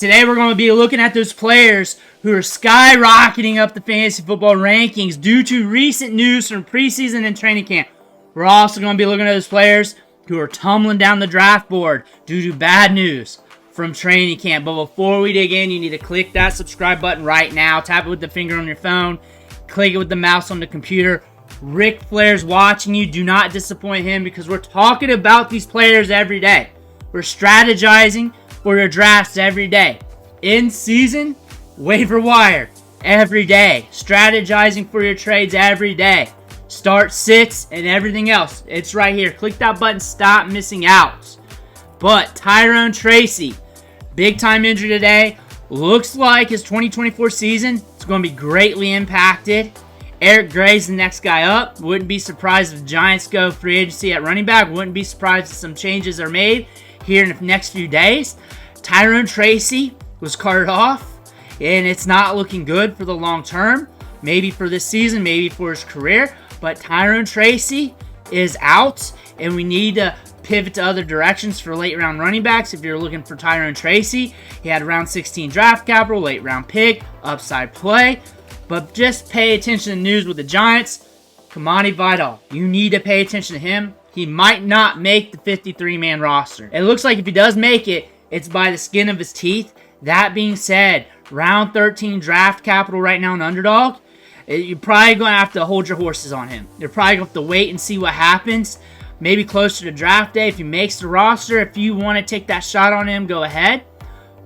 Today we're going to be looking at those players who are skyrocketing up the fantasy football rankings due to recent news from preseason and training camp. We're also going to be looking at those players who are tumbling down the draft board due to bad news from training camp. But before we dig in, you need to click that subscribe button right now. Tap it with the finger on your phone. Click it with the mouse on the computer. Ric Flair's watching you. Do not disappoint him because we're talking about these players every day. We're strategizing for your drafts every day. In season, waiver wire every day. Strategizing for your trades every day. Start sits and everything else. It's right here. Click that button. Stop missing out. But Tyrone Tracy, big time injury today. Looks like his 2024 season is going to be greatly impacted. Eric Gray's the next guy up. Wouldn't be surprised if the Giants go free agency at running back. Wouldn't be surprised if some changes are made here in the next few days. Tyrone Tracy was carted off, and it's not looking good for the long term. Maybe for this season, maybe for his career. But Tyrone Tracy is out, and we need to pivot to other directions for late round running backs. If you're looking for Tyrone Tracy, he had round 16 draft capital, late round pick, upside play. But just pay attention to the news with the Giants. Kamani Vidal, you need to pay attention to him. He might not make the 53-man roster. It looks like if he does make it, it's by the skin of his teeth. That being said, round 13 draft capital right now in Underdog, you're probably going to have to hold your horses on him. You're probably going to have to wait and see what happens. Maybe closer to draft day if he makes the roster. If you want to take that shot on him, go ahead.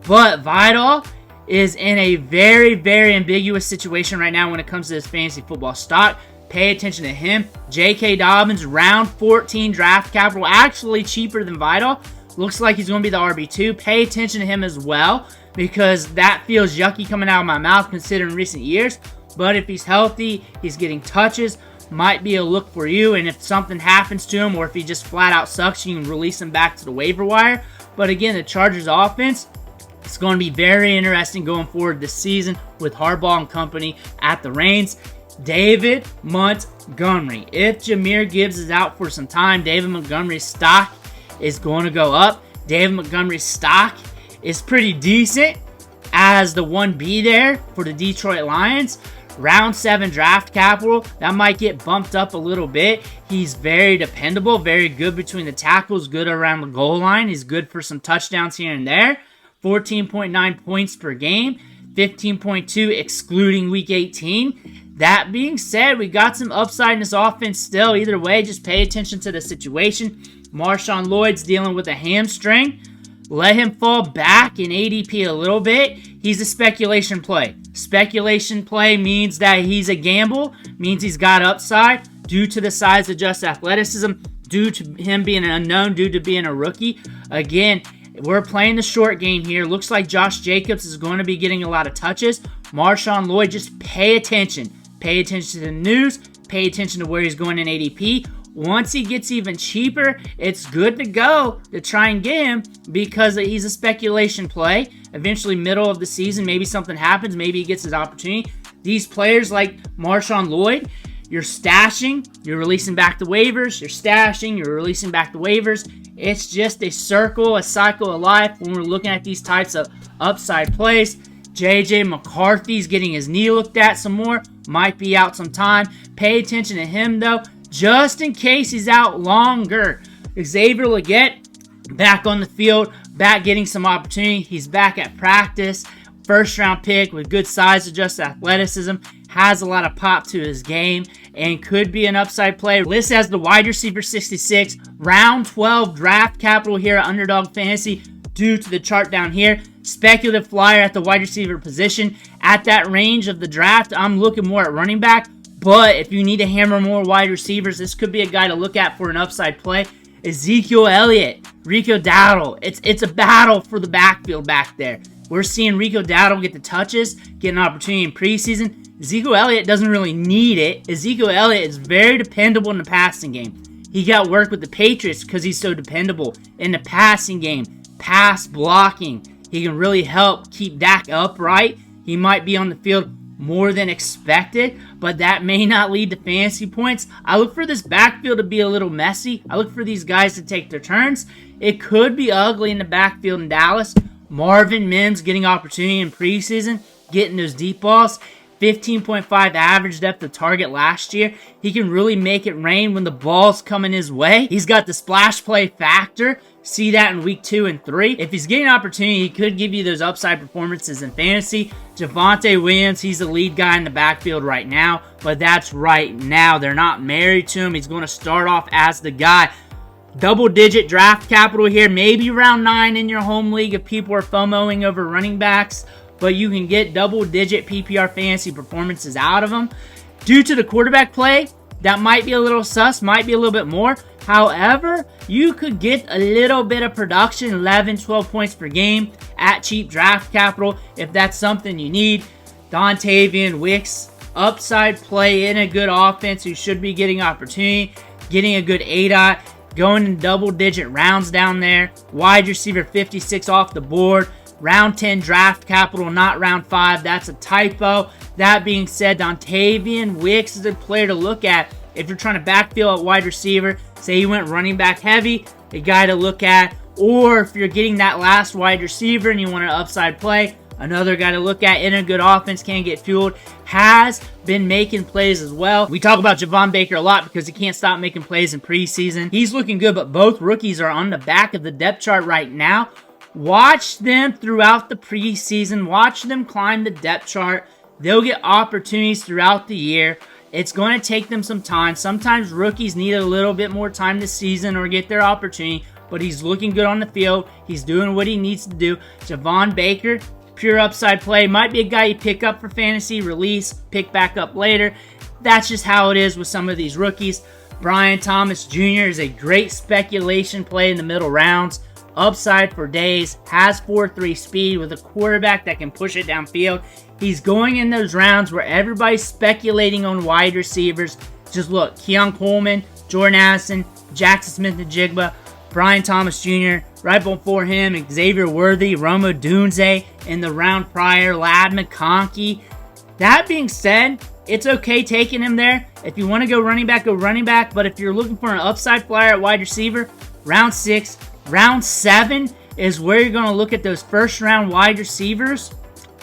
But Vidal is in a very, very ambiguous situation right now when it comes to his fantasy football stock. Pay attention to him. J.K. Dobbins, round 14 draft capital, actually cheaper than Vidal. Looks like he's going to be the RB2. Pay attention to him as well because that feels yucky coming out of my mouth considering recent years. But if he's healthy, he's getting touches, might be a look for you. And if something happens to him or if he just flat out sucks, you can release him back to the waiver wire. But again, the Chargers offense, it's going to be very interesting going forward this season with Harbaugh and company at the reins. David Montgomery. If Jahmyr Gibbs is out for some time, David Montgomery's stock is going to go up. David Montgomery's stock is pretty decent as the 1B there for the Detroit Lions. Round 7 draft capital, that might get bumped up a little bit. He's very dependable, very good between the tackles, good around the goal line. He's good for some touchdowns here and there. 14.9 points per game, 15.2 excluding week 18. That being said, we got some upside in this offense still. Either way, just pay attention to the situation. Marshawn Lloyd's dealing with a hamstring. Let him fall back in ADP a little bit. He's a speculation play. Speculation play means that he's a gamble, means he's got upside due to the size of just athleticism, due to him being an unknown, due to being a rookie. Again, we're playing the short game here. Looks like Josh Jacobs is going to be getting a lot of touches. Marshawn Lloyd, just pay attention. Pay attention to the news. Pay attention to where he's going in ADP. Once he gets even cheaper, it's good to go to try and get him because he's a speculation play. Eventually, middle of the season, maybe something happens. Maybe he gets his opportunity. These players like Marshawn Lloyd, you're stashing, you're releasing back the waivers. You're stashing, you're releasing back the waivers. It's just a circle, a cycle of life when we're looking at these types of upside plays. J.J. McCarthy's getting his knee looked at some more. Might be out some time. Pay attention to him, though, just in case he's out longer. Xavier Legette back on the field, back getting some opportunity. He's back at practice. First round pick with good size, just athleticism. Has a lot of pop to his game and could be an upside play. List as the wide receiver 66. Round 12 draft capital here at Underdog Fantasy due to the chart down here. Speculative flyer at the wide receiver position. At that range of the draft, I'm looking more at running back. But if you need to hammer more wide receivers, this could be a guy to look at for an upside play. Ezekiel Elliott, Rico Dowdle. It's a battle for the backfield back there. We're seeing Rico Dowdle get the touches, get an opportunity in preseason. Ezekiel Elliott doesn't really need it. Ezekiel Elliott is very dependable in the passing game. He got work with the Patriots because he's so dependable in the passing game. Pass blocking. He can really help keep Dak upright. He might be on the field more than expected, but that may not lead to fantasy points. I look for this backfield to be a little messy. I look for these guys to take their turns. It could be ugly in the backfield in Dallas. Marvin Mims getting opportunity in preseason, getting those deep balls. 15.5 average depth of target last year. He can really make it rain when the ball's coming his way. He's got the splash play factor. See that in week 2 and 3. If he's getting an opportunity, he could give you those upside performances in fantasy. Javonte Williams, he's the lead guy in the backfield right now, but that's right now. They're not married to him. He's going to start off as the guy. Double-digit draft capital here, maybe round 9 in your home league if people are FOMOing over running backs, but you can get double-digit PPR fantasy performances out of them. Due to the quarterback play, that might be a little sus, might be a little bit more. However, you could get a little bit of production, 11, 12 points per game at cheap draft capital if that's something you need. Dontavian Wicks, upside play in a good offense who should be getting opportunity, getting a good ADOT, going in double-digit rounds down there. Wide receiver 56 off the board. Round 10 draft capital, not round 5. That's a typo. That being said, Dontavian Wicks is a player to look at if you're trying to backfill at wide receiver. Say you went running back heavy, a guy to look at. Or if you're getting that last wide receiver and you want an upside play, another guy to look at in a good offense, can get fueled, has been making plays as well. We talk about Javon Baker a lot because he can't stop making plays in preseason. He's looking good, but both rookies are on the back of the depth chart right now. Watch them throughout the preseason. Watch them climb the depth chart. They'll get opportunities throughout the year. It's going to take them some time. Sometimes rookies need a little bit more time this season or get their opportunity, but he's looking good on the field. He's doing what he needs to do. Javon Baker, pure upside play. Might be a guy you pick up for fantasy, release, pick back up later. That's just how it is with some of these rookies. Brian Thomas Jr. is a great speculation play in the middle rounds. Upside for days, has 4.3 speed with a quarterback that can push it downfield. He's going in those rounds where everybody's speculating on wide receivers. Just look, Keon Coleman, Jordan Addison, Jackson Smith-Njigba, Brian Thomas Jr., right before him, Xavier Worthy, Roma Dunze in the round prior, Ladd McConkey. That being said, it's okay taking him there. If you want to go running back, but if you're looking for an upside flyer at wide receiver, round 6, round 7 is where you're going to look at those first round wide receivers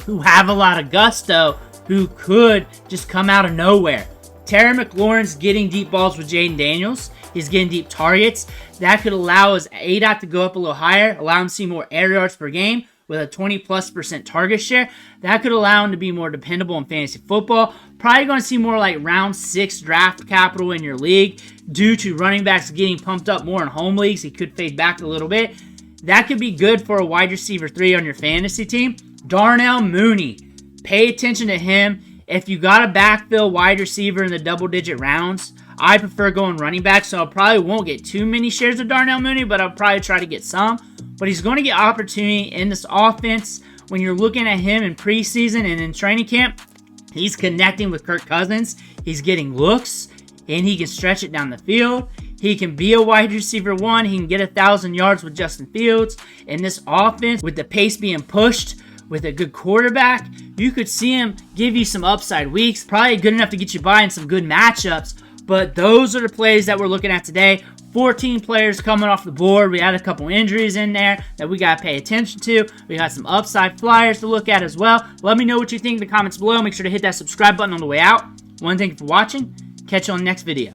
who have a lot of gusto, who could just come out of nowhere. Terry McLaurin's getting deep balls with Jaden Daniels. He's getting deep targets. That could allow his ADOT to go up a little higher, allow him to see more air yards per game with a 20+% target share. That could allow him to be more dependable in fantasy football. Probably going to see more like round 6 draft capital in your league due to running backs getting pumped up more in home leagues. He could fade back a little bit. That could be good for a wide receiver 3 on your fantasy team. Darnell Mooney. Pay attention to him. If you got a backfill wide receiver in the double-digit rounds, I prefer going running back, so I probably won't get too many shares of Darnell Mooney, but I'll probably try to get some. But he's going to get opportunity in this offense. When you're looking at him in preseason and in training camp, he's connecting with Kirk Cousins. He's getting looks, and he can stretch it down the field. He can be a wide receiver 1. He can get 1,000 yards with Justin Fields. In this offense, with the pace being pushed, with a good quarterback, you could see him give you some upside weeks. Probably good enough to get you by in some good matchups. But those are the plays that we're looking at today. 14 players coming off the board. We had a couple injuries in there that we got to pay attention to. We got some upside flyers to look at as well. Let me know what you think in the comments below. Make sure to hit that subscribe button on the way out. Thank you for watching. Catch you on the next video.